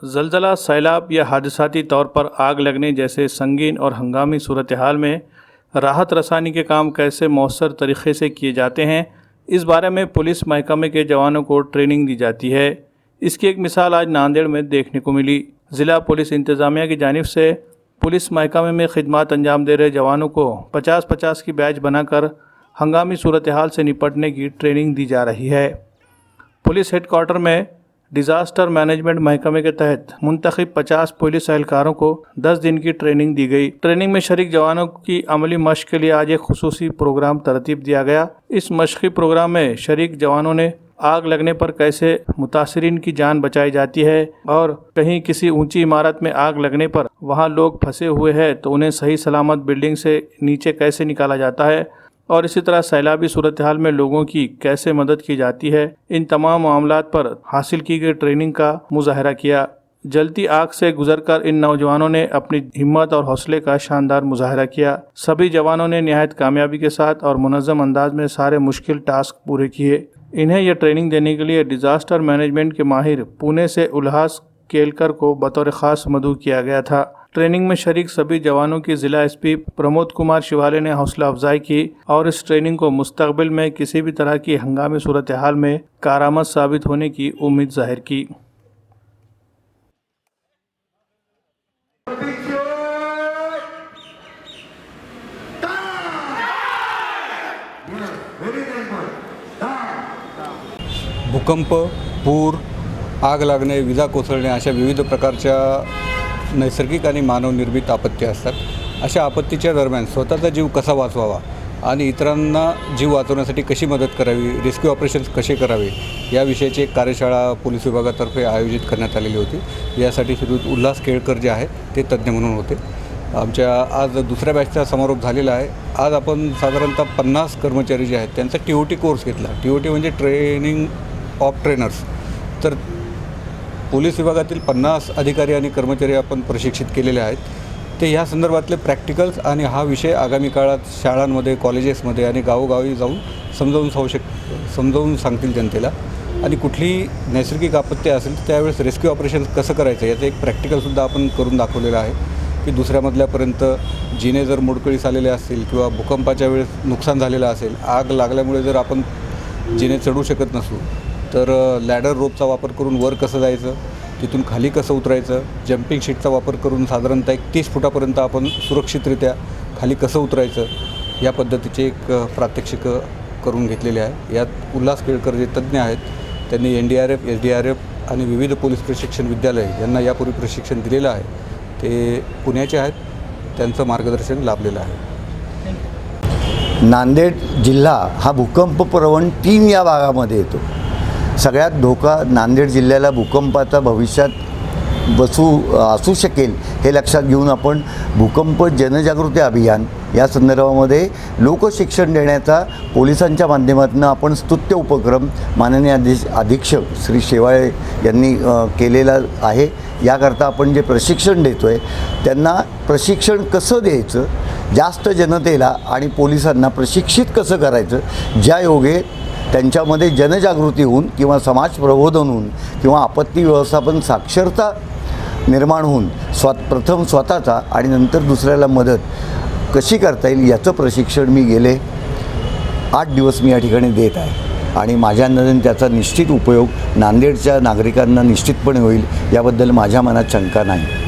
ज़लज़ला, सैलाब या हादसाती तौर पर आग लगने जैसे संगीन और हंगामी सूरत हाल में राहत रसानी के काम कैसे मौसर तरीक़े से किए जाते हैं, इस बारे में पुलिस महकमे के जवानों को ट्रेनिंग दी जाती है। इसकी एक मिसाल आज नांदेड़ में देखने को मिली। ज़िला पुलिस इंतज़ामिया की जानिब से पुलिस महकमे में खिदमत अंजाम दे रहे जवानों को 50-50 की बैच बनाकर हंगामी सूरत हाल से निपटने की ट्रेनिंग दी जा रही है। पुलिस हेडक्वार्टर में डिज़ास्टर मैनेजमेंट महकमे के तहत मुंतखब 50 पुलिस एहलकारों को 10 दिन की ट्रेनिंग दी गई। ट्रेनिंग में शरीक जवानों की अमली मश्क के लिए आज एक खुसूसी प्रोग्राम तरतीब दिया गया। इस मश्क़ी प्रोग्राम में शरीक जवानों ने आग लगने पर कैसे मुतासिरीन की जान बचाई जाती है और कहीं किसी ऊंची इमारत में आग लगने पर वहां लोग फंसे हुए हैं तो उन्हें सही सलामत बिल्डिंग से नीचे कैसे निकाला जाता है और इसी तरह सैलाबी सूरत हाल में लोगों की कैसे मदद की जाती है, इन तमाम मामलात पर हासिल की गई ट्रेनिंग का मुजाहरा किया। जलती आग से गुजरकर इन नौजवानों ने अपनी हिम्मत और हौसले का शानदार मुजाहरा किया। सभी जवानों ने निहायत कामयाबी के साथ और मुनज़्ज़म अंदाज में सारे मुश्किल टास्क पूरे किए। इन्हें यह ट्रेनिंग देने के लिए डिज़ास्टर मैनेजमेंट के माहिर पुणे से उल्लास केलकर को बतौर ख़ास मदऊ किया गया था। ट्रेनिंग में शरीक सभी जवानों की ज़िला एसपी प्रमोद कुमार शिवाले ने हौसला अफजाई की और इस ट्रेनिंग को मुस्तकबिल में किसी भी तरह की हंगामी सूरत हाल में कारआमद साबित होने की उम्मीद जाहिर की। भूकंप, पूर, आग लागणे, विजा कोसळणे अशा विविध प्रकारच्या नैसर्गिक आणि मानवनिर्मित आपत्ती असतात। अशा आपत्तीच्या दरम्यान स्वतःचा जीव कसा वाचवावा आणि इतरांना जीव वाचवण्यासाठी कशी मदत करावी, रेस्क्यू ऑपरेशन्स कसे करावे याविषयीची एक कार्यशाळा पोलीस विभागातर्फे आयोजित करण्यात आलेली होती। यासाठी श्रीयुत उल्हास केळकर जे आहेत ते तज्ज्ञ म्हणून होते। आमच्या आज दुसऱ्या बॅचचा समारोप झालेला आहे। आज आपण साधारणतः 50 कर्मचारी जे आहेत त्यांचा TOT कोर्स घेतला। TOT म्हणजे ट्रेनिंग ऑफ ट्रेनर्स। तर पोलीस विभागातील 50 अधिकारी आणि कर्मचारी आपण प्रशिक्षित केलेले आहेत। ते ह्या संदर्भातले प्रॅक्टिकल्स आणि हा विषय आगामी काळात शाळांमध्ये, कॉलेजेसमध्ये आणि गावोगावी जाऊन समजावून सांगतील जनतेला। आणि कुठलीही नैसर्गिक आपत्ती असेल तर त्यावेळेस रेस्क्यू ऑपरेशन कसं करायचं याचं एक प्रॅक्टिकलसुद्धा आपण करून दाखवलेलं आहे की दुसऱ्या मजल्यापर्यंत जिने जर मोडकळीस आलेले असतील किंवा भूकंपाच्या वेळेस नुकसान झालेलं असेल, आग लागल्यामुळे जर आपण जिने चढू शकत नसू तर लॅडर रोपचा वापर करून वर कसं जायचं, तिथून खाली कसं उतरायचं, जम्पिंग शीटचा वापर करून साधारणतः 30 फुटापर्यंत आपण सुरक्षितरित्या खाली कसं उतरायचं या पद्धतीचे एक प्रात्यक्षिक करून घेतलेले आहे। यात उल्हास केळकर जे तज्ज्ञ आहेत त्यांनी NDRF, SDRF आणि विविध पोलीस प्रशिक्षण विद्यालय यांना यापूर्वी प्रशिक्षण दिलेलं आहे। ते पुण्याचे आहेत, त्यांचं मार्गदर्शन लाभलेलं आहे। नांदेड जिल्हा हा भूकंप प्रवण 3 या भागामध्ये येतो। सगळ्यात धोका नांदेड जिल्ह्याला भूकंपाचा भविष्यात असू शकेल हे लक्षात घेऊन आपण भूकंप जनजागृती अभियान या संदर्भामध्ये लोकशिक्षण देण्याचा पोलिसांच्या माध्यमातून आपण स्तुत्य उपक्रम माननीय अधीक्षक श्री शेवाळे यांनी केलेला आहे। याकरता आपण जे प्रशिक्षण देतो आहे त्यांना प्रशिक्षण कसं द्यायचं, जास्त जनतेला आणि पोलिसांना प्रशिक्षित कसं करायचं, ज्या योगे त्यांच्यामध्ये जनजागृती होऊन किंवा समाज प्रबोधन होऊन किंवा आपत्ती व्यवस्थापन साक्षरता निर्माण होऊन प्रथम स्वतःचा आणि नंतर दुसऱ्याला मदत कशी करता येईल याचं प्रशिक्षण मी गेले 8 दिवस मी या ठिकाणी देत आहे आणि माझ्या अंदाजाने त्याचा निश्चित उपयोग नांदेडच्या नागरिकांना निश्चितपणे होईल याबद्दल माझ्या मनात शंका नाही।